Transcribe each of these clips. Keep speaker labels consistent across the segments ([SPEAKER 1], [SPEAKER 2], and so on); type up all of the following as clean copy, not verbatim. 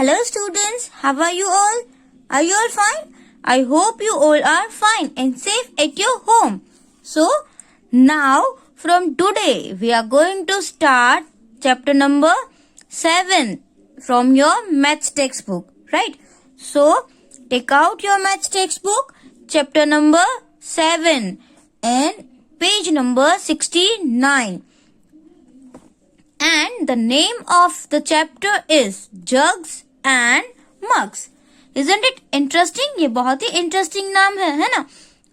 [SPEAKER 1] Hello students, how are you all? Are you all fine? I hope you all are fine and safe at your home. So, now from today we are going to start chapter number 7 from your maths textbook, right? So, take out your maths textbook, chapter number 7 and page number 69. And the name of the chapter is Jugs and Mugs. Isn't it interesting? ये बहुत ही interesting नाम है ना?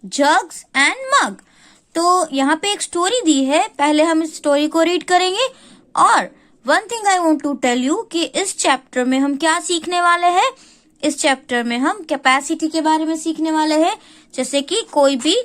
[SPEAKER 1] Jugs and Mug. तो यहाँ पे एक story दी है, पहले हम इस स्टोरी को रीड करेंगे. और one thing I want to tell you कि इस चैप्टर में हम क्या सीखने वाले हैं. इस चैप्टर में हम कैपेसिटी के बारे में सीखने वाले हैं. जैसे कि कोई भी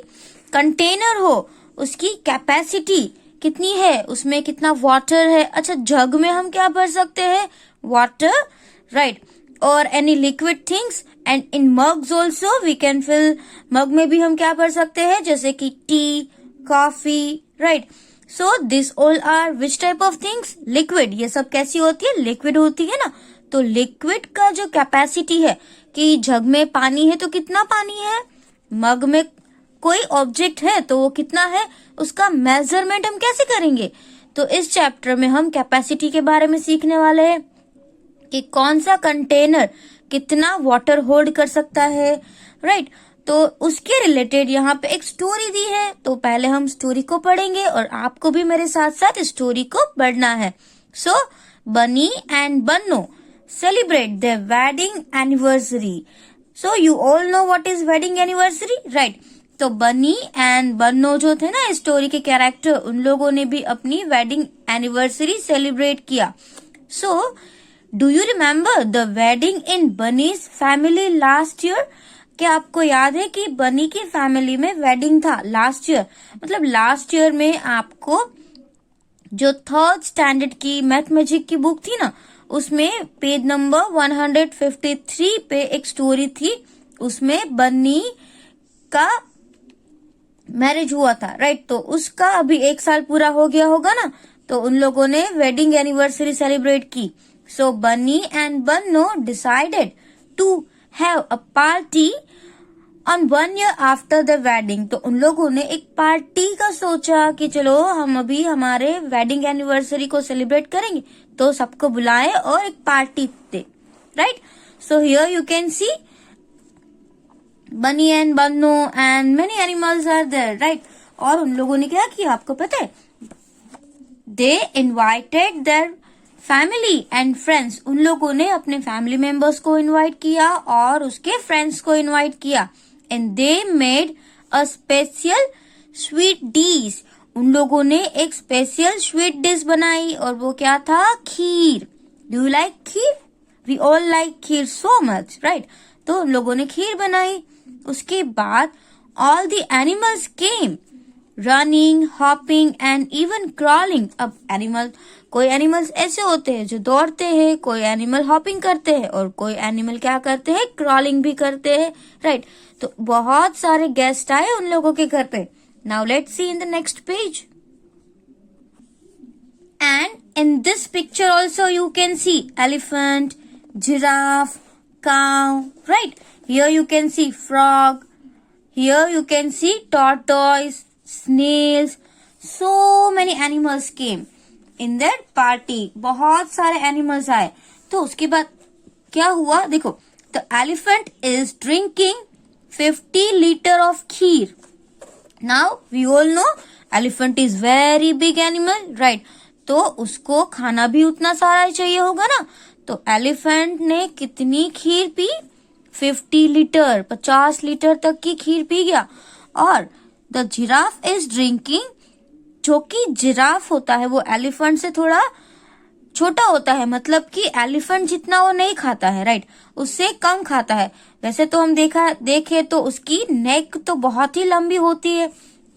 [SPEAKER 1] कंटेनर हो, उसकी कैपेसिटी कितनी है, उसमें कितना वाटर है. अच्छा, जग में हम क्या भर सकते हैं? Water, right. और any liquid things and in mugs also we can fill. Mug में भी हम क्या भर सकते हैं, जैसे कि tea, coffee, right. So this all are which type of things? Liquid. ये सब कैसी होती है? लिक्विड होती है ना. तो लिक्विड का जो कैपेसिटी है कि जग में पानी है तो कितना पानी है, मग में कोई ऑब्जेक्ट है तो वो कितना है, उसका मेजरमेंट हम कैसे करेंगे. तो इस चैप्टर में हम कैपेसिटी के बारे में सीखने वाले हैं कि कौन सा कंटेनर कितना वाटर होल्ड कर सकता है, राइट. तो उसके रिलेटेड यहाँ पे एक स्टोरी दी है. तो पहले हम स्टोरी को पढ़ेंगे और आपको भी मेरे साथ साथ स्टोरी को पढ़ना है. So Bunny and Banno celebrate their wedding anniversary. So you all know what is wedding anniversary, right. तो बनी एंड बन्नो जो थे ना स्टोरी के कैरेक्टर, उन लोगों ने भी अपनी वेडिंग एनिवर्सरी सेलिब्रेट किया. So do you remember the wedding in bunnies family last year? क्या आपको याद है कि बनी की फैमिली में वेडिंग था लास्ट ईयर? मतलब लास्ट ईयर में आपको जो 3rd स्टैंडर्ड की मैथमेटिक्स की बुक थी ना, उसमें पेज नंबर 153 पे एक स्टोरी थी. उसमें बनी का मैरिज हुआ था, राइट. तो उसका अभी 1 साल पूरा हो गया होगा ना, तो उन लोगों ने वेडिंग एनिवर्सरी सेलिब्रेट की. So Bunny and Banno decided to have a party on 1 year after the wedding. तो उन लोगों ने एक पार्टी का सोचा कि चलो हम अभी हमारे वेडिंग एनिवर्सरी को सेलिब्रेट करेंगे, तो सबको बुलाए और एक पार्टी दे, right. So here you can see Bunny and Banno and many animals are there, right. और उन लोगों ने क्या किया आपको पता है? They invited their family and friends. उन लोगों ने अपने फैमिली मेंबर्स को इनवाइट किया और उसके फ्रेंड्स को इनवाइट किया. And they made a special sweet dish. उन लोगों ने एक स्पेशल स्वीट डिश बनाई और वो क्या था? Kheer. Do you like kheer? We all like kheer so much, right. तो उन लोगों ने खीर बनाई. उसके बाद all the animals came running, hopping and even crawling. अब कोई एनिमल्स ऐसे होते हैं जो दौड़ते हैं, कोई एनिमल हॉपिंग करते हैं और कोई एनिमल क्या करते हैं? क्रॉलिंग भी करते हैं, राइट. तो बहुत सारे गेस्ट आए उन लोगों के घर पे. Now let's see in the next page. And in this picture also you can C elephant, giraffe, cow, right. Here you can see frog. Here you can see tortoise, snails. So many animals came in that party. बहुत सारे animals आए. तो उसके बाद क्या हुआ? देखो, the elephant is drinking 50 liter of kheer. Now we all know elephant is very big animal, right. तो उसको खाना भी उतना सारा ही चाहिए होगा ना. तो एलिफेंट ने कितनी खीर पी? 50 लीटर, 50 लीटर तक की खीर पी गया. और द जिराफ इज ड्रिंकिंग, जो कि जिराफ होता है वो एलिफेंट से थोड़ा छोटा होता है, मतलब कि एलिफेंट जितना वो नहीं खाता है, राइट. उससे कम खाता है. वैसे तो हम देखे तो उसकी नेक तो बहुत ही लंबी होती है,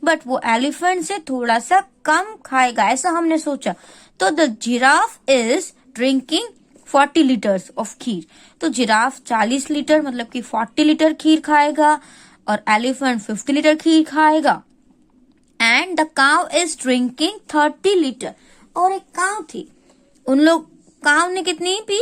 [SPEAKER 1] बट वो एलिफेंट से थोड़ा सा कम खाएगा, ऐसा हमने सोचा. तो the giraffe is drinking 40 litres of kheer. तो जिराफ 40 लीटर मतलब कि 40 लीटर खीर खाएगा और एलिफेंट 50 लीटर खीर खाएगा. And the cow is drinking 30 litre. और एक काउ थी, काउ ने कितनी पी?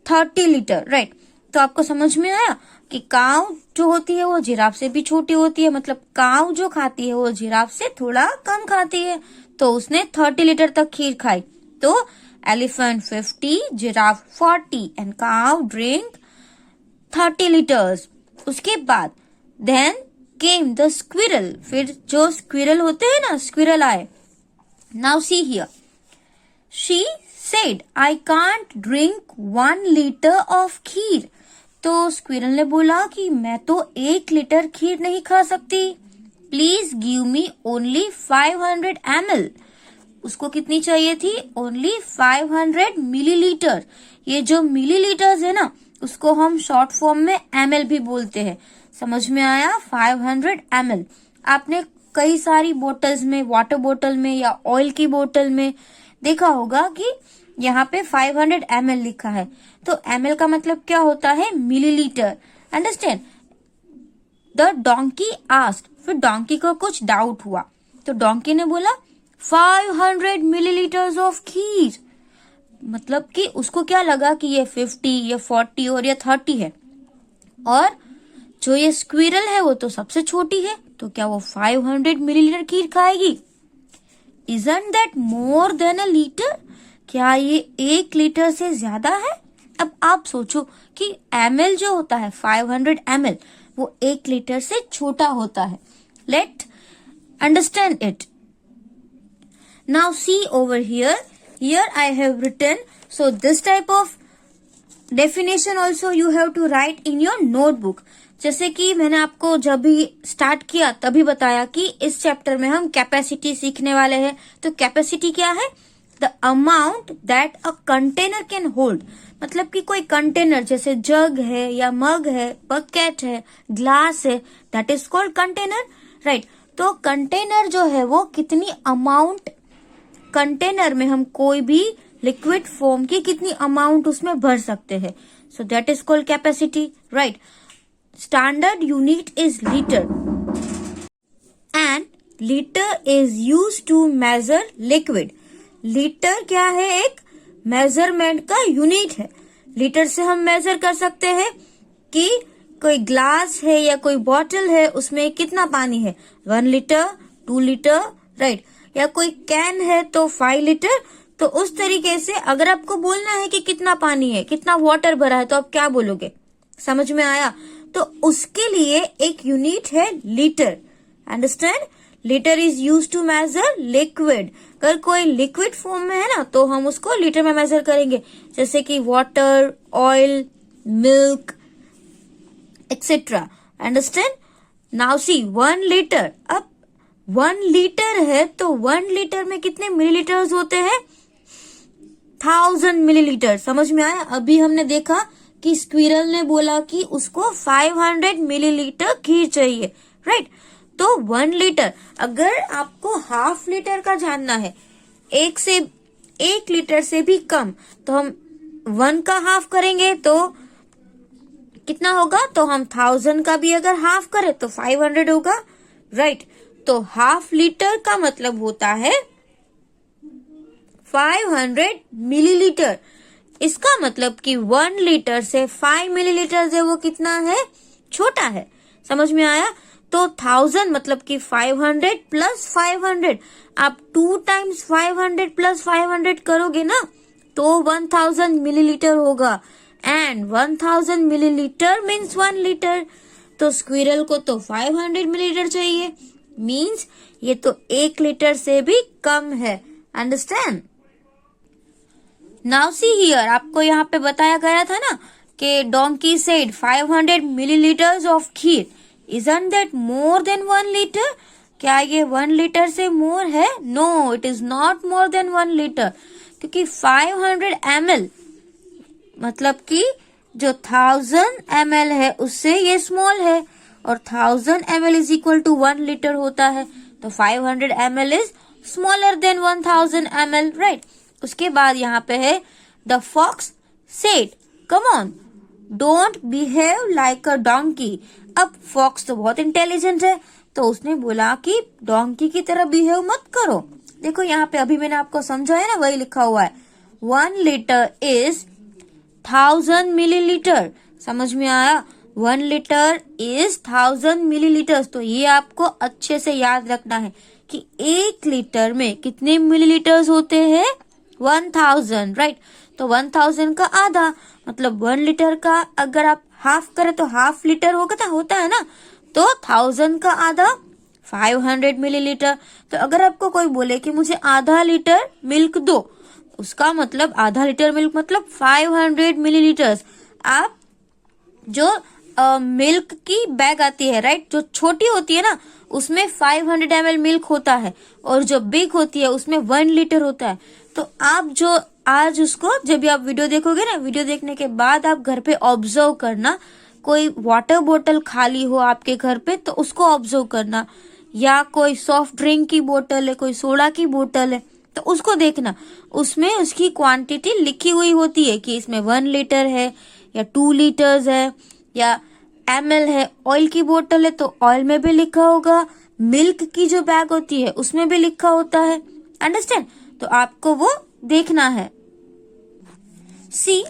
[SPEAKER 1] 30 litre, right. तो आपको समझ में आया कि काऊ जो होती है वो जिराफ से भी छोटी होती है, मतलब काऊ जो खाती है वो जिराफ से थोड़ा कम खाती है। तो उसने 30 लीटर तक खीर खाई। तो elephant 50, giraffe 40 and cow drink 30 litres. उसके बाद देन केम द स्क्विरल, फिर जो स्क्विरल होते हैं ना, स्क्विरल आए। Now see here, she said I can't drink 1 litre of kheer. तो स्क्विरल ने बोला कि मैं तो 1 लीटर खीर नहीं खा सकती, please give me only 500 ml। उसको कितनी चाहिए थी? Only 500 millilitre. ये जो मिलीलीटर्स है ना, उसको हम शॉर्ट फॉर्म में ml भी बोलते हैं। समझ में आया? 500 ml। आपने कई सारी बोतल्स में, वाटर बोतल में या ऑयल की बोतल में देखा होगा कि यहाँ पे 500 ml लिखा है। तो ml का मतलब क्या होता है? Millilitre. Understand? The donkey asked, फिर डोंकी को कुछ डाउट हुआ तो डोंकी ने बोला 500 मिलीलीटर्स ऑफ खीर। मतलब कि उसको क्या लगा कि ये 50 या 40 और ये 30 है, और जो ये स्क्विरल है वो तो सबसे छोटी है, तो क्या वो 500 मिलीलीटर खीर खाएगी? Isn't that more than a litre? क्या ये 1 लीटर से ज्यादा है? अब आप सोचो कि ml जो होता है 500 ml वो 1 लीटर से छोटा होता है। Let understand it. Now see over here. Here I have written. So this type of definition also you have to write in your notebook. जैसे कि मैंने आपको जब भी स्टार्ट किया तभी बताया कि इस चैप्टर में हम कैपेसिटी सीखने वाले हैं। तो कैपेसिटी क्या है? The amount that a container can hold. मतलब कि कोई कंटेनर जैसे जग है या मग है, बकेट है, ग्लास है, that is called container, right. तो कंटेनर जो है वो कितनी अमाउंट, कंटेनर में हम कोई भी लिक्विड फॉर्म की कितनी अमाउंट उसमें भर सकते हैं, so that is called capacity, right. Standard unit is litre and litre is used to measure liquid. Litre क्या है? एक मेजरमेंट का यूनिट है। लीटर से हम मेजर कर सकते हैं कि कोई ग्लास है या कोई बॉटल है उसमें कितना पानी है, 1 लीटर, 2 लीटर, राइट। या कोई कैन है तो 5 लीटर। तो उस तरीके से अगर आपको बोलना है कि कितना पानी है, कितना वाटर भरा है, तो आप क्या बोलोगे? समझ में आया? तो उसके लिए एक यूनिट है litre. Understand? Litre is use to measure liquid. अगर कोई लिक्विड फॉर्म में है ना तो हम उसको लीटर में मेजर करेंगे, जैसे कि water, oil, milk etcetera. Understand? Now see 1 litre. अब 1 लीटर है तो 1 लीटर में कितने मिलीलीटर्स होते हैं? 1000 मिलीलीटर। समझ में आया? अभी हमने देखा कि स्क्विरल ने बोला कि उसको 500 मिलीलीटर खीर चाहिए, राइट। तो 1 लीटर, अगर आपको हाफ लीटर का जानना है, 1 लीटर से भी कम, तो हम 1 का हाफ करेंगे तो कितना होगा? तो हम 1000 का भी अगर हाफ करें तो 500 होगा, राइट। तो हाफ लीटर का मतलब होता है 500 मिलीलीटर। इसका मतलब कि 1 लीटर से 5 मिलीलीटर है वो कितना है? छोटा है। समझ में आया? तो 1000 मतलब कि 500 प्लस 500, आप 2 टाइम्स 500 प्लस 500 करोगे ना तो 1000 मिलीलीटर होगा, एंड 1000 मिलीलीटर मीन्स 1 लीटर। तो स्क्विरल को तो 500 मिलीलीटर चाहिए, मीन्स ये तो 1 लीटर से भी कम है। अंडरस्टैंड? नाउ सी हियर, आपको यहाँ पे बताया गया था ना कि donkey said 500 millilitres of kheer. Isn't that more than 1 liter? क्या ये 1 लीटर से मोर है? No, it is not more than 1 litre, क्योंकि 500 ml मतलब कि जो 1000 ml है उससे ये स्मॉल है, और 1000 ml is equal to 1 litre होता है। तो 500 ml is smaller than 1000 ml, right. उसके बाद यहाँ पे है the fox said come on don't behave like a donkey. अब फॉक्स तो बहुत इंटेलिजेंट है, तो उसने बोला कि डोंकी की तरह बिहेव मत करो। देखो यहाँ पे अभी मैंने आपको समझाया ना, वही लिखा हुआ है 1 लीटर इज 1000 मिलीलीटर। समझ में आया? 1 लीटर इज 1000 मिलीलीटर। तो ये आपको अच्छे से याद रखना है कि 1 लीटर में कितने मिलीलीटर्स होते हैं? 1000, राइट। तो 1000 का आधा मतलब 1 लीटर का अगर आप हाफ करें तो हाफ लीटर होता है ना। तो 1000 का आधा 500 मिलीलीटर। तो अगर आपको कोई बोले कि मुझे आधा लीटर मिल्क दो, उसका मतलब आधा लीटर मिल्क मतलब 500 मिलीलीटर्स। आप जो मिल्क की बैग आती है, राइट, जो छोटी होती है ना, उसमें 500 ml मिल्क होता है और जो बिग होती है उसमें 1 लीटर होता है। तो आप जो आज उसको जब भी आप वीडियो देखोगे ना, वीडियो देखने के बाद आप घर पे ऑब्जर्व करना, कोई वाटर बोतल खाली हो आपके घर पे तो उसको ऑब्जर्व करना, या कोई सॉफ्ट ड्रिंक की बोतल है, कोई सोडा की बोतल है तो उसको देखना, उसमें उसकी क्वांटिटी लिखी हुई होती है कि इसमें 1 लीटर है या 2 लीटर्स है या ml है। ऑयल की बोतल है तो ऑयल में भी लिखा होगा, मिल्क की जो बैग होती है उसमें भी लिखा होता है। अंडरस्टैंड? तो आपको वो देखना है। See,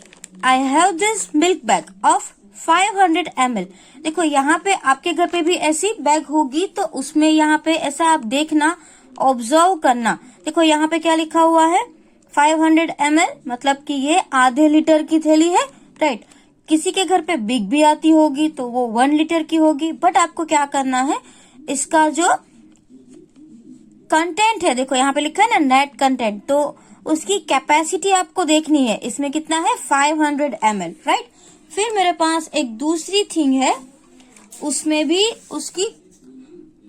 [SPEAKER 1] I have this milk bag of 500 ml। देखो यहाँ पे आपके घर पे भी ऐसी बैग होगी तो उसमें यहाँ पे ऐसा आप देखना, ऑब्जर्व करना। देखो यहाँ पे क्या लिखा हुआ है? 500 ml मतलब कि ये आधे लीटर की थैली है, राइट। किसी के घर पे बिग भी आती होगी तो वो 1 लीटर की होगी। बट आपको क्या करना है, इसका जो कंटेंट है, देखो यहाँ पे लिखा है ना नेट कंटेंट, तो उसकी कैपेसिटी आपको देखनी है, इसमें कितना है? 500 ml, राइट। फिर मेरे पास एक दूसरी थिंग है, उसमें भी उसकी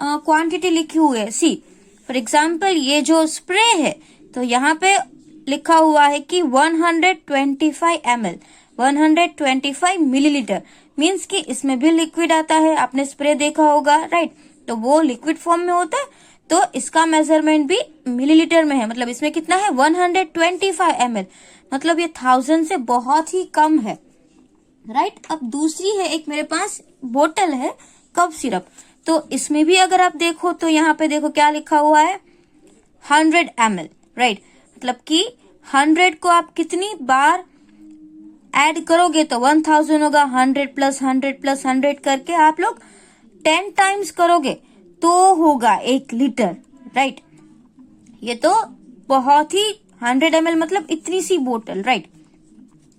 [SPEAKER 1] क्वांटिटी लिखी हुई है। सी फॉर एग्जाम्पल ये जो स्प्रे है तो यहाँ पे लिखा हुआ है कि 125 ml 125 मिलीलीटर, मीन्स कि इसमें भी लिक्विड आता है। आपने स्प्रे देखा होगा, राइट, तो वो लिक्विड फॉर्म में होता है। तो इसका मेजरमेंट भी मिलीलीटर में है, मतलब इसमें कितना है? 125 ml, मतलब ये 1000 से बहुत ही कम है, राइट। अब दूसरी है, एक मेरे पास बोतल है कफ सिरप, तो इसमें भी अगर आप देखो तो यहाँ पे देखो क्या लिखा हुआ है? 100 ml, राइट। मतलब कि 100 को आप कितनी बार ऐड करोगे तो 1000 होगा। 100 प्लस 100 प्लस 100 करके आप लोग 10 टाइम्स करोगे तो होगा 1 लीटर, राइट। ये तो बहुत ही 100 ml मतलब इतनी सी बोतल, राइट,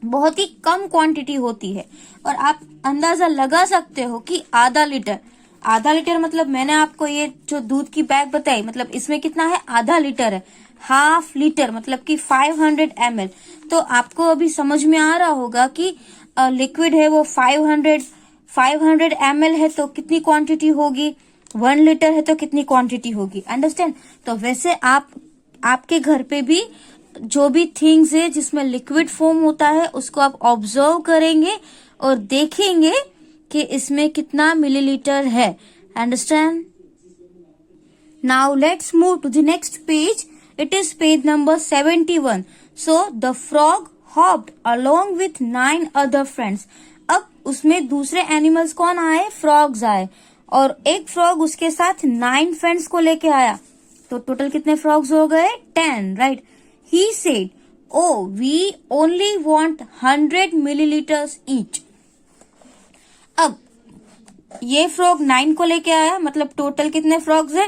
[SPEAKER 1] बहुत ही कम क्वांटिटी होती है। और आप अंदाजा लगा सकते हो कि आधा लीटर मतलब मैंने आपको ये जो दूध की बैग बताई, मतलब इसमें कितना है? आधा लीटर है। हाफ लीटर मतलब कि 500 ml। तो आपको अभी समझ में आ रहा होगा कि लिक्विड है वो 500 ml है तो कितनी क्वांटिटी होगी, 1 लीटर है तो कितनी क्वांटिटी होगी। अंडरस्टैंड? तो वैसे आपके घर पे भी जो भी थिंग्स है जिसमें लिक्विड फॉर्म होता है उसको आप ऑब्जर्व करेंगे और देखेंगे कि इसमें कितना मिलीलीटर है। Understand? Now let's move to the next page. It is page number 71। So the frog hopped along with 9 other friends. अब उसमें दूसरे एनिमल्स कौन आए? फ्रॉग्स आए, और एक फ्रॉग उसके साथ 9 फ्रेंड्स को लेके आया। तो टोटल कितने फ्रॉग्स हो गए? 10, right. He said, oh we only want 100 millilitres each. अब ये फ्रॉग 9 को लेके आया, मतलब टोटल कितने फ्रॉग्स है?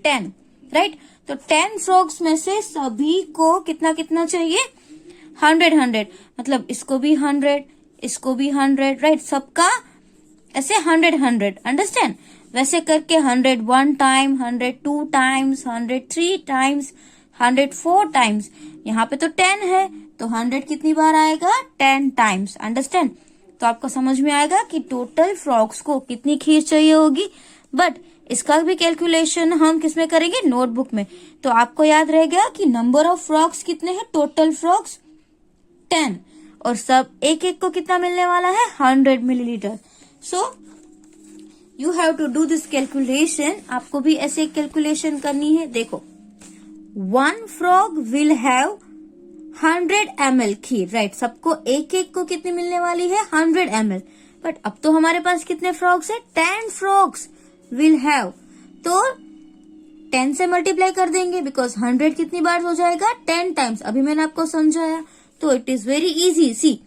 [SPEAKER 1] 10, राइट। तो 10 फ्रॉग्स में से सभी को कितना कितना चाहिए? 100 मतलब इसको भी 100, इसको भी 100, राइट। सबका ऐसे 100। अंडरस्टैंड? वैसे करके 101 टाइम, 102 टाइम्स, 103 टाइम्स, 104 टाइम्स। यहाँ पे तो 10 है तो 100 कितनी बार आएगा? 10 टाइम्स। अंडरस्टैंड? तो आपको समझ में आएगा कि टोटल फ्रॉग्स को कितनी खीर चाहिए होगी। बट इसका भी कैलकुलेशन हम किसमें करेंगे? नोटबुक में। तो आपको याद रह गया कि नंबर ऑफ फ्रॉग्स कितने हैं? टोटल फ्रॉग्स 10, और सब एक एक को कितना मिलने वाला है? 100 millilitre. So you have to do this calculation. आपको भी ऐसे कैलकुलेशन करनी है। देखो, 1 frog will have 100 ml kheer, right. सबको एक एक को कितनी मिलने वाली है? 100 ml। बट अब तो हमारे पास कितने फ्रॉग्स है? 10 फ्रॉग्स विल हैव, तो 10 से मल्टीप्लाई कर देंगे बिकॉज 100 कितनी बार हो जाएगा? 10 टाइम्स। अभी मैंने आपको समझाया। तो it is very easy. See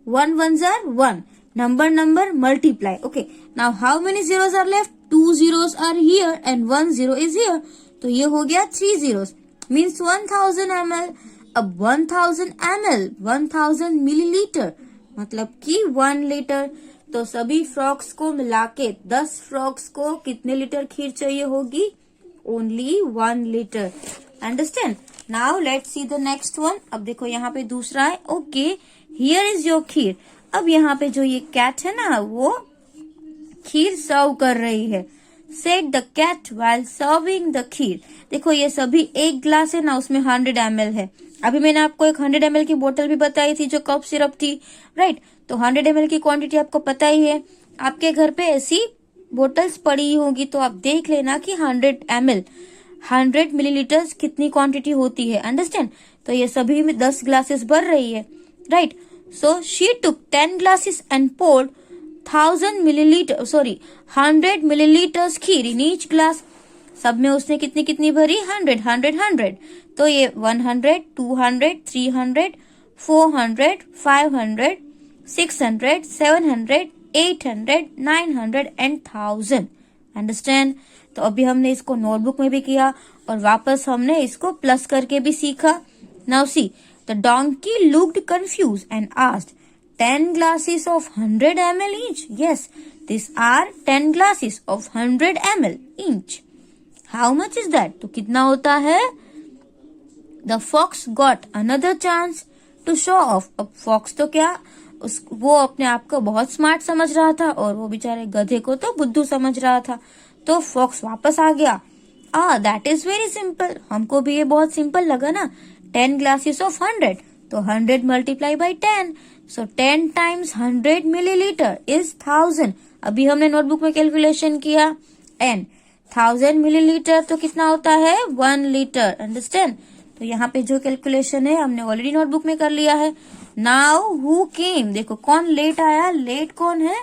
[SPEAKER 1] 1 ones are 1. Number multiply. Okay. Now how many zeros are left? 2 zeros are here and 1 zero is here. तो ये हो गया 3 zeros. Means 1000 ml. अब 1000 ml 1000 milliliter मतलब कि 1 लीटर. तो सभी फ्रॉक्स को मिला के 10 फ्रॉक्स को कितने लीटर खीर चाहिए होगी? Only 1 litre. Understand? Now let's see the next one. अब देखो यहाँ पे दूसरा है. ओके, हियर इज योर खीर. अब यहाँ पे जो ये कैट है ना, वो खीर सर्व कर रही है. Said the cat while serving the kheer. देखो ये सभी एक ग्लास है ना, उसमें 100 ml है. अभी मैंने आपको एक 100 ml की बोतल भी बताई थी जो कप सिरप थी, राइट? तो 100 ml की क्वांटिटी आपको पता ही है. आपके घर पे ऐसी बोतल्स पड़ी होगी तो आप देख लेना कि 100 ml 100 मिलीलीटर्स कितनी क्वांटिटी होती है. अंडरस्टैंड? तो ये सभी में 10 ग्लासेस भर रही है, right? So she took 10 glasses and poured 100 millilitres kheer in each glass. सब में उसने कितनी कितनी भरी? 100. तो ये 100, 200, 300, 400, 500, 600, 700, 800, 900 and 1000. अंडरस्टैंड? तो अभी हमने इसको नोटबुक में भी किया और वापस हमने इसको प्लस करके भी सीखा. Now see, the donkey looked confuse and asked, 10 glasses of 100 ml each? Yes, these are 10 glasses of 100 ml each. How much is that? तो कितना होता है? The fox got another chance to show off. अब fox तो क्या, वो अपने आप को बहुत स्मार्ट समझ रहा था और वो बेचारे गधे को तो बुद्धू समझ रहा था. तो fox वापस आ गया. That is very simple. हमको भी ये बहुत सिंपल लगा ना. 10 glasses of 100. तो 100 multiply by 10. So 10 times 100 milliliter is 1000. अभी हमने नोटबुक में कैलकुलेशन किया. एंड 1000 मिलीलीटर तो कितना होता है? 1 लीटर. अंडरस्टैंड? तो यहाँ पे जो कैलकुलेशन है हमने ऑलरेडी नोटबुक में कर लिया है. Now who came? देखो कौन लेट आया. लेट कौन है?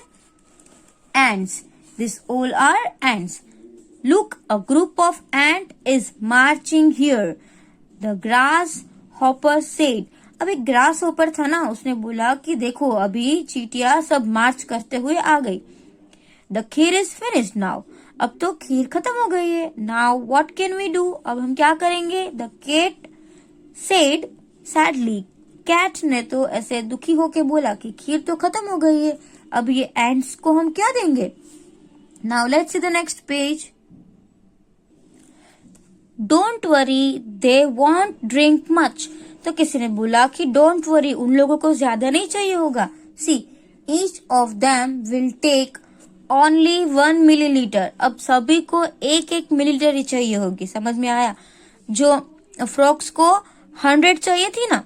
[SPEAKER 1] ants. This all are ants. Look, a group of ant is marching here. The grasshopper said. अब एक ग्रास होपर था ना, उसने बोला कि देखो अभी चींटियां सब मार्च करते हुए आ गई. The kheer is finished now. अब तो खीर खत्म हो गई है. Now what can we do? अब हम क्या करेंगे? The cat said sadly. Cat ने तो ऐसे दुखी होके बोला कि खीर तो खत्म हो गई है, अब ये एंट्स को हम क्या देंगे? Now let's see the next page. Don't worry, they want drink much. तो किसी ने बोला कि डोंट वरी, उन लोगों को ज्यादा नहीं चाहिए होगा. See, each of them will take only 1 millilitre. अब सभी को 1 मिलीलीटर ही चाहिए होगी. समझ में आया? जो फ्रॉक्स को 100 चाहिए थी ना,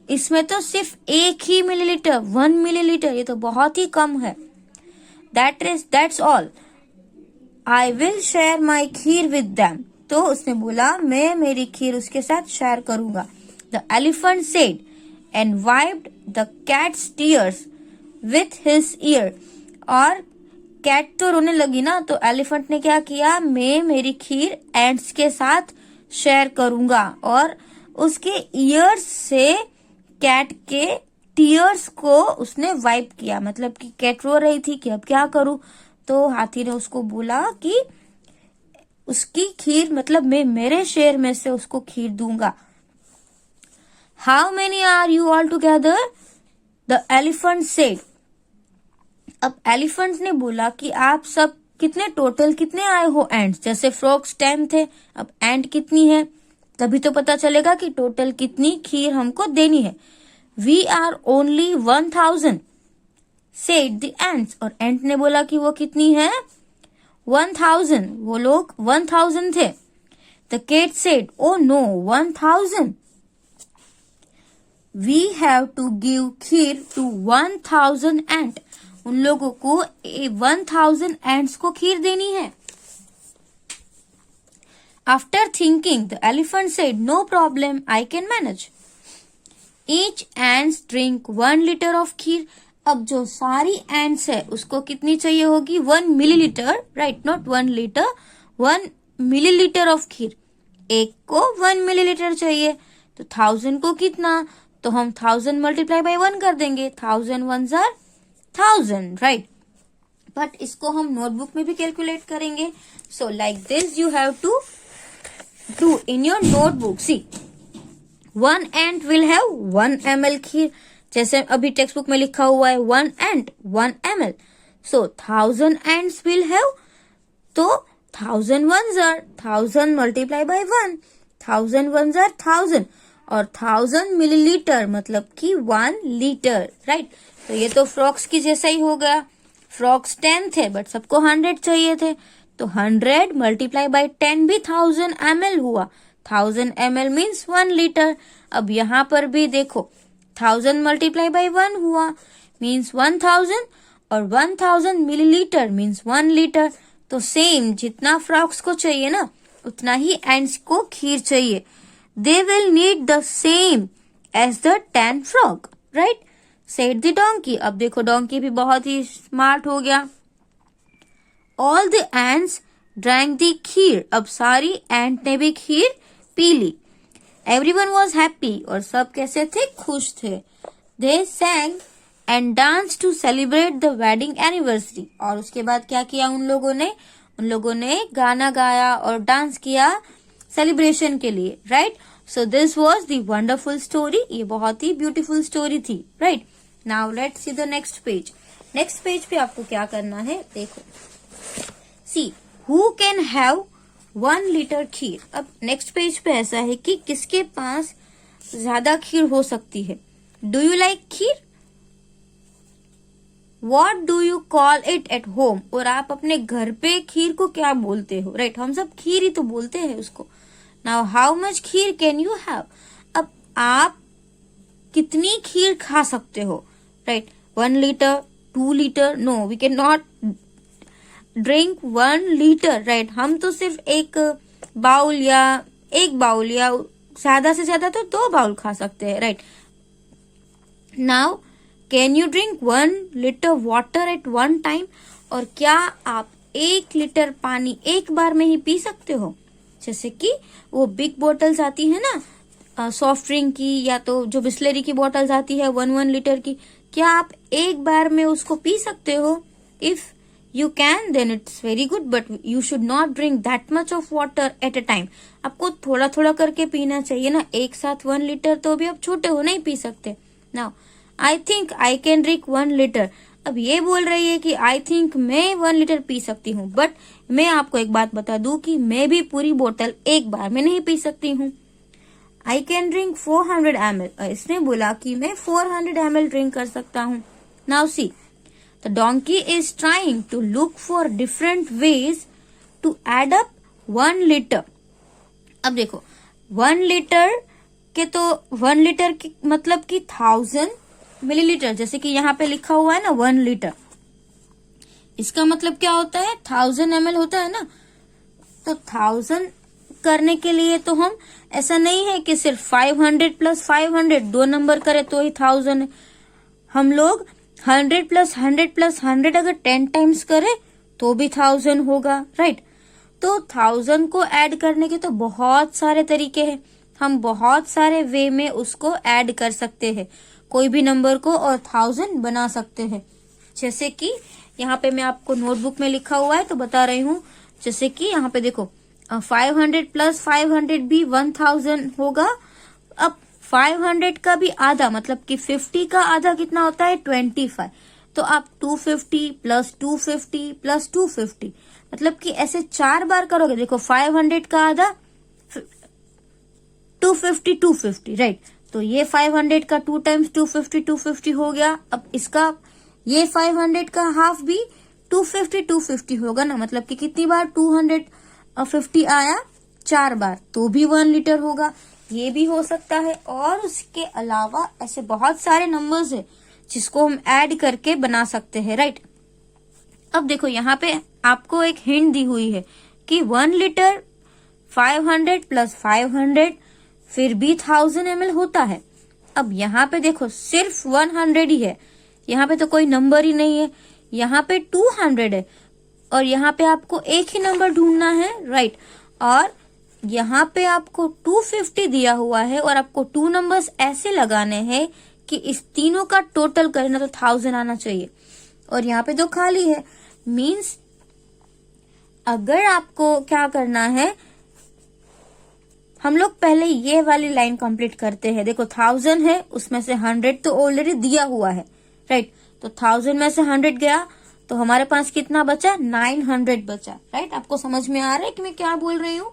[SPEAKER 1] इसमें तो सिर्फ 1 ही मिलीलीटर, 1 मिलीलीटर. ये तो बहुत ही कम है. That's all. I will share my kheer with them. तो उसने बोला मैं मेरी खीर उसके साथ शेयर करूंगा. The elephant said and wiped the cat's tears with his ear. और कैट तो रोने लगी ना, तो एलिफेंट ने क्या किया? मैं मेरी खीर एंट्स के साथ शेयर करूंगा. और उसके ईयर्स से कैट के टीयर्स को उसने वाइप किया. मतलब कि कैट रो रही थी कि अब क्या करूं, तो हाथी ने उसको बोला कि उसकी खीर, मतलब मैं मेरे शेर में से उसको खीर दूंगा. How many are you all together? The elephant said. अब एलिफेंट ने बोला कि आप सब कितने टोटल कितने आए हो एंट्स? जैसे फ्रॉक्स 10 थे, अब एंट कितनी है, तभी तो पता चलेगा कि टोटल कितनी खीर हमको देनी है. We are only 1000 said the ants. और एंट ने बोला कि वो कितनी है? 1000. वो लोग 1000 थे. The cat said, oh no, 1000. We have to give kheer to 1000 ant. उन लोगों को 1000 ants को खीर देनी है. After thinking, the elephant said, no problem, I can manage. Each ants drink 1 liter of खीर. अब जो सारी ants है उसको कितनी चाहिए होगी? 1 millilitre, right? Not 1 litre, 1 millilitre of kheer. एक को 1 मिलीलीटर चाहिए, तो 1000 को कितना? तो हम 1000 मल्टीप्लाई बाय 1 कर देंगे, 1000 1s are 1000, राइट। बट इसको हम नोटबुक में भी कैलकुलेट करेंगे। So like this you have to do in your notebook. See, 1 ant will have 1 ml kheer, जैसे अभी टेक्स्ट बुक में लिखा हुआ है 1 ant 1 ml। So 1000 ants will have, तो 1000 1s are 1000 multiply by 1, 1000 1s are 1000, और 1000 मिलीलीटर मतलब कि 1 लीटर, राइट। तो ये तो फ्रॉक्स की जैसा ही हो गया। फ्रॉक्स 10 थे बट सबको 100 चाहिए थे, तो 100 मल्टीप्लाई बाय 10 भी 1000 ml हुआ। 1000 ml मीन्स 1 लीटर। अब यहाँ पर भी देखो 1000 मल्टीप्लाई बाय 1 हुआ मीन्स 1000, और 1000 मिलीलीटर मीन्स 1 लीटर। तो सेम जितना फ्रॉक्स को चाहिए ना उतना ही एंड्स को खीर चाहिए। They will need the same as the 10 frog, right, said the donkey. अब देखो डोंकी भी बहुत ही स्मार्ट हो गया। All the ants drank the kheer, अब सारी एंट ने भी खीर पी ली। एवरीवन वॉज हैप्पी, और सब कैसे थे, खुश थे। They sang and dance to celebrate the wedding anniversary, और उसके बाद क्या किया उन लोगों ने गाना गाया और डांस किया सेलिब्रेशन के लिए, right. So this was the wonderful story, ये बहुत ही ब्यूटीफुल स्टोरी थी, right. Now let's see the next page. Next page पे आपको क्या करना है, देखो। सी, हु कैन हैव 1 लीटर खीर। अब नेक्स्ट पेज पे ऐसा है कि किसके पास ज्यादा खीर हो सकती है। Do you like kheer? What do you call it at home? और आप अपने घर पे खीर को क्या बोलते हो, राइट। हम सब खीर ही तो बोलते हैं उसको। Now how much kheer can you have? अब आप कितनी खीर खा सकते हो, right. 1 litre, 2 litre, no we can not drink 1 litre, right. हम तो सिर्फ एक बाउल या ज्यादा से ज्यादा तो 2 बाउल खा सकते हैं, right. Now can you drink 1 litre water at 1 time? और क्या आप 1 लीटर पानी एक बार में ही पी सकते हो? जैसे कि वो बिग बोटल्स आती है ना सॉफ्ट ड्रिंक की, या तो जो बिस्लेरी की बोटल्स आती है 1 लीटर की, क्या आप एक बार में उसको पी सकते हो? If you can then it's very good, but you should not drink that much of water at a time. आपको थोड़ा थोड़ा करके पीना चाहिए ना, एक साथ 1 लीटर तो भी आप छोटे हो नहीं पी सकते। Now I think I can drink 1 litre. अब ये बोल रही है कि आई थिंक मैं 1 लीटर पी सकती हूँ, बट मैं आपको एक बात बता दूं कि मैं भी पूरी बोतल एक बार में नहीं पी सकती हूँ। I can drink 400 ml। इसने बोला कि मैं 400 ml ड्रिंक कर सकता हूँ। Now see, the donkey is trying to look for different ways to add up 1 litre. अब देखो 1 लीटर के तो 1 लीटर की मतलब कि 1000 मिलीलीटर, जैसे कि यहाँ पे लिखा हुआ है ना 1 लीटर, इसका मतलब क्या होता है, 1000 ml होता है ना। तो 1000 करने के लिए तो हम ऐसा नहीं है कि सिर्फ 500 + 500 2 नंबर करे तो ही 1000 है। हम लोग 100 + 100 + 100 अगर 10 टाइम्स करे तो भी 1000 होगा, राइट। तो 1000 को ऐड करने के तो बहुत सारे तरीके हैं, हम बहुत सारे वे में उसको ऐड कर सकते हैं, कोई भी नंबर को और 1000 बना सकते हैं। जैसे कि यहाँ पे मैं आपको नोटबुक में लिखा हुआ है तो बता रही हूँ। जैसे कि यहाँ पे देखो 500 + 500 भी 1000 होगा। अब 500 का भी आधा मतलब कि 50 का आधा कितना होता है, 25। तो आप 250 + 250 + 250 मतलब कि ऐसे 4 बार करोगे। देखो 500 का आधा 250 250, राइट। तो ये 500 का 2 टाइम्स 250 250 हो गया। अब इसका ये 500 का हाफ भी 250 250 होगा ना, मतलब कि कितनी बार 250 आया, 4 बार, तो भी 1 लीटर होगा। ये भी हो सकता है, और उसके अलावा ऐसे बहुत सारे नंबर्स है जिसको हम ऐड करके बना सकते हैं, राइट। अब देखो यहाँ पे आपको एक हिंट दी हुई है कि 1 लीटर 500 + 500 फिर भी 1000 ml होता है। अब यहाँ पे देखो सिर्फ 100 ही है, यहाँ पे तो कोई नंबर ही नहीं है। यहाँ पे 200 है और यहाँ पे आपको एक ही नंबर ढूंढना है, राइट। और यहाँ पे आपको 250 दिया हुआ है और आपको 2 नंबर्स ऐसे लगाने हैं कि इस तीनों का टोटल करना तो 1000 आना चाहिए, और यहाँ पे 2 खाली है। मीन्स अगर आपको क्या करना है, हम लोग पहले ये वाली लाइन कंप्लीट करते हैं। देखो 1000 है, उसमें से 100 तो ऑलरेडी दिया हुआ है, राइट। तो 1000 में से 100 गया तो हमारे पास कितना बचा, 900 बचा, राइट। आपको समझ में आ रहा है कि मैं क्या बोल रही हूँ?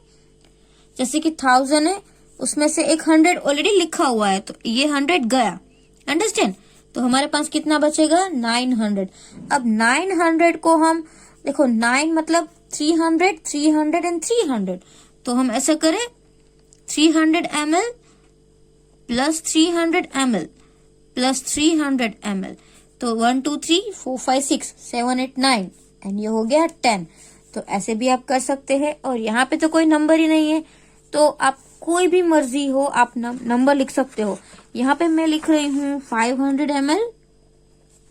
[SPEAKER 1] जैसे कि 1000 है, उसमें से एक 100 ऑलरेडी लिखा हुआ है, तो ये 100 गया, अंडरस्टैंड। तो हमारे पास कितना बचेगा, 900। अब 900 को हम देखो, 9 मतलब 300, 300 एंड 300, तो हम ऐसा करें 300 ml plus 300 ml plus 300 ml, तो 1 2 3 4 5 6 7 8 9 एंड ये हो गया 10। तो ऐसे भी आप कर सकते हैं। और यहाँ पे तो कोई नंबर ही नहीं है, तो आप कोई भी मर्जी हो आप नंबर लिख सकते हो। यहाँ पे मैं लिख रही हूँ 500 ml,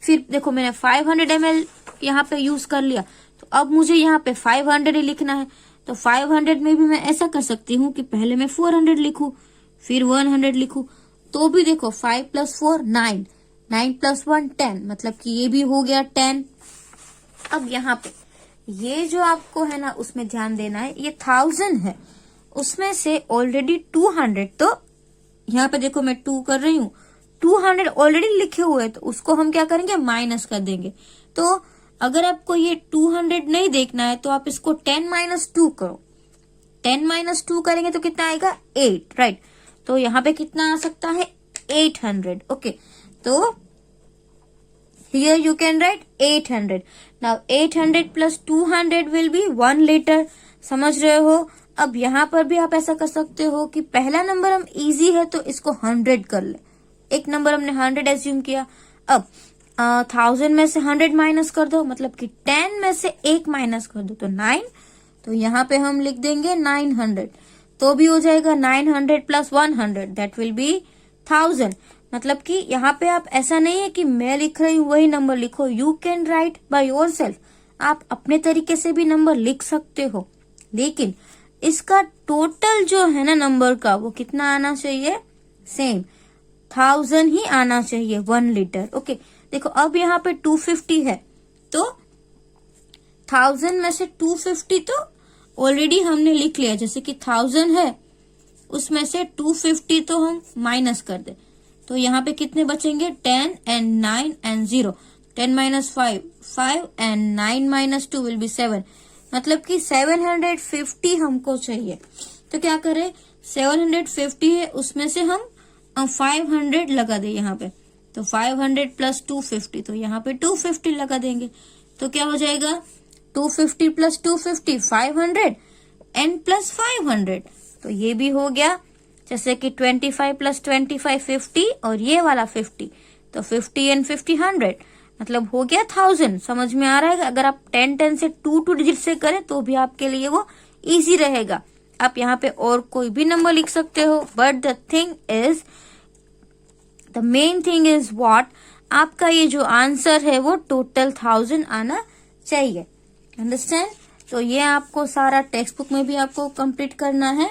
[SPEAKER 1] फिर देखो मैंने 500 ml यहाँ पे यूज कर लिया, तो अब मुझे यहाँ पे 500 ही लिखना है। तो 500 में भी मैं ऐसा कर सकती हूँ कि पहले मैं 400 लिखूं, फिर 100 लिखूं, तो भी देखो 5 + 4 9, 9 + 1 10, मतलब कि ये भी हो गया 10। अब यहाँ पे ये जो आपको है ना, उसमें ध्यान देना है, ये 1000 है, उसमें से ऑलरेडी 200, तो यहाँ पे देखो मैं 2 कर रही हूँ, 200 ऑलरेडी लिखे हुए हैं, तो उसको हम क्या करेंगे, माइनस कर देंगे। तो अगर आपको ये 200 नहीं देखना है तो आप इसको 10 - 2 करो। 10 - 2 करेंगे तो कितना आएगा, 8, राइट। तो यहाँ पे कितना आ सकता है, 800, ओके। तो here you can write 800. Now 800 + 200 will be 1 liter, समझ रहे हो? अब यहाँ पर भी आप ऐसा कर सकते हो कि पहला नंबर हम इजी है तो इसको 100 कर ले, एक नंबर हमने 100 एज्यूम किया। अब 1000 में से 100 माइनस कर दो, मतलब कि 10 में से 1 माइनस कर दो तो 9, तो यहाँ पे हम लिख देंगे 900, तो भी हो जाएगा 900 + 100 दैट विल बी 1000। मतलब कि यहाँ पे आप ऐसा नहीं है कि मैं लिख रही हूँ वही नंबर लिखो, you can write by yourself, आप अपने तरीके से भी नंबर लिख सकते हो, लेकिन इसका टोटल जो है ना नंबर का, वो कितना आना चाहिए, सेम 1000 ही आना चाहिए, 1 लीटर, ओके। देखो अब यहाँ पे 250 है, तो 1000 में से 250 तो ऑलरेडी हमने लिख लिया, जैसे कि 1000 है, उसमें से 250 तो हम माइनस कर दे, तो यहाँ पे कितने बचेंगे, 10 and 9 and 0, 10 - 5 5 and 9 - 2 will be 7, मतलब कि 750 हमको चाहिए। तो क्या करें, 750 है, उसमें से हम 500 लगा दे यहाँ पे, तो 500 + 250, तो यहाँ पे 250 लगा देंगे, तो क्या हो जाएगा, 250 + 250 500 and + 500, तो ये भी हो गया। जैसे कि 25 + 25 50 और ये वाला 50, तो 50 and 50 100, मतलब हो गया 1000। समझ में आ रहा है? अगर आप 10 से 2 डिजिट से करें तो भी आपके लिए वो इजी रहेगा। आप यहाँ पे और कोई भी नंबर लिख सकते हो, but the main thing is what, आपका ये जो आंसर है वो टोटल 1000 आना चाहिए, अंडरस्टैंड। तो ये आपको सारा टेक्स्ट बुक में भी आपको कंप्लीट करना है,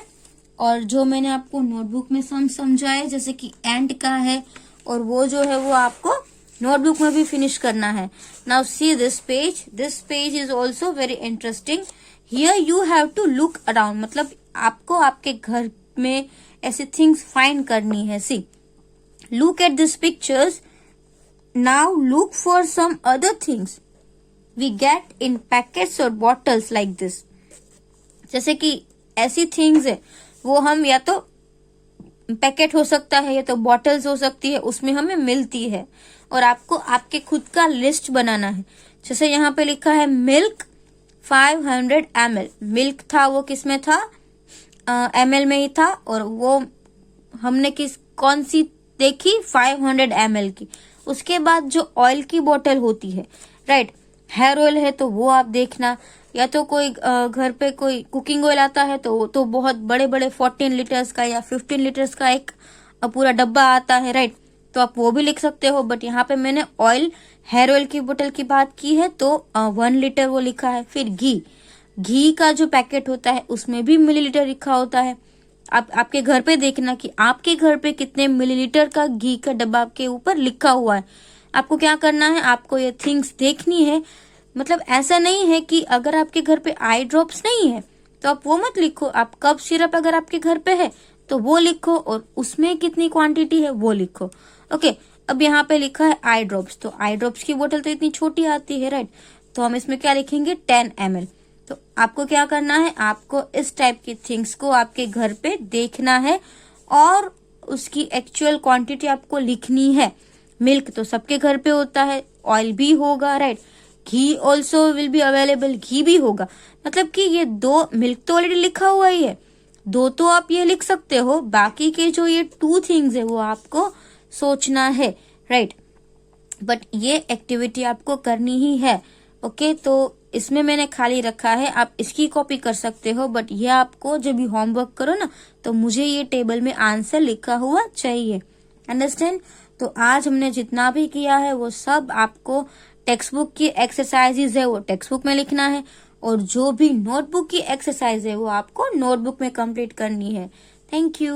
[SPEAKER 1] और जो मैंने आपको नोटबुक में समझाए, जैसे कि एंड का है, और वो जो है वो आपको नोटबुक में भी फिनिश करना है। Now see this page is also very interesting. Here you have to look around, मतलब आपको आपके घर में ऐसे थिंग्स फाइंड करनी है। See, look at this pictures, now look for some other things we get in packets और bottles like this. जैसे कि ऐसी थिंग्स है वो हम या तो पैकेट हो सकता है या तो बॉटल्स हो सकती है, उसमें हमें मिलती है, और आपको आपके खुद का लिस्ट बनाना है। जैसे यहाँ पे लिखा है मिल्क 500 ml, मिल्क था वो किस में था, ml में ही था, और वो हमने कौन सी देखी, 500 ml की। उसके बाद जो ऑयल की बोतल होती है, राइट, हेयर ऑयल है तो वो आप देखना, या तो कोई घर पे कोई कुकिंग ऑयल आता है तो बहुत बड़े बड़े 14 लीटर्स का या 15 लीटर्स का एक पूरा डब्बा आता है, राइट, तो आप वो भी लिख सकते हो। बट यहाँ पे मैंने ऑयल, हेयर ऑयल की बोतल की बात की है, तो 1 लीटर वो लिखा है। फिर घी, घी का जो पैकेट होता है उसमें भी मिलीलीटर लिखा होता है। आप आपके घर पे देखना कि आपके घर पे कितने मिलीलीटर का घी का डब्बा के ऊपर लिखा हुआ है। आपको क्या करना है, आपको ये थिंग्स देखनी है। मतलब ऐसा नहीं है कि अगर आपके घर पे आई ड्रॉप्स नहीं है तो आप वो मत लिखो। आप कफ सिरप अगर आपके घर पे है तो वो लिखो और उसमें कितनी क्वांटिटी है वो लिखो। ओके, अब यहाँ पे लिखा है आई ड्रॉप्स, तो आई ड्रॉप्स की बोतल तो इतनी छोटी आती है, राइट। तो हम इसमें क्या लिखेंगे, 10 ml। तो आपको क्या करना है, आपको इस टाइप की थिंग्स को आपके घर पे देखना है और उसकी एक्चुअल क्वांटिटी आपको लिखनी है। मिल्क तो सबके घर पे होता है, ऑयल भी होगा, right. Ghee also will be available, ghee भी होगा। मतलब कि ये दो, मिल्क तो ऑलरेडी लिखा हुआ ही है, दो तो आप ये लिख सकते हो, बाकी के जो ये 2 थिंग्स है वो आपको सोचना है, राइट। बट ये एक्टिविटी आपको करनी ही है। ओके, तो इसमें मैंने खाली रखा है, आप इसकी कॉपी कर सकते हो, बट ये आपको जब भी होमवर्क करो ना तो मुझे ये टेबल में आंसर लिखा हुआ चाहिए। अंडरस्टैंड। तो आज हमने जितना भी किया है वो सब आपको टेक्स्ट बुक की एक्सरसाइजेज है वो टेक्स्ट बुक में लिखना है, और जो भी नोटबुक की एक्सरसाइज है वो आपको नोटबुक में कंप्लीट करनी है। Thank you.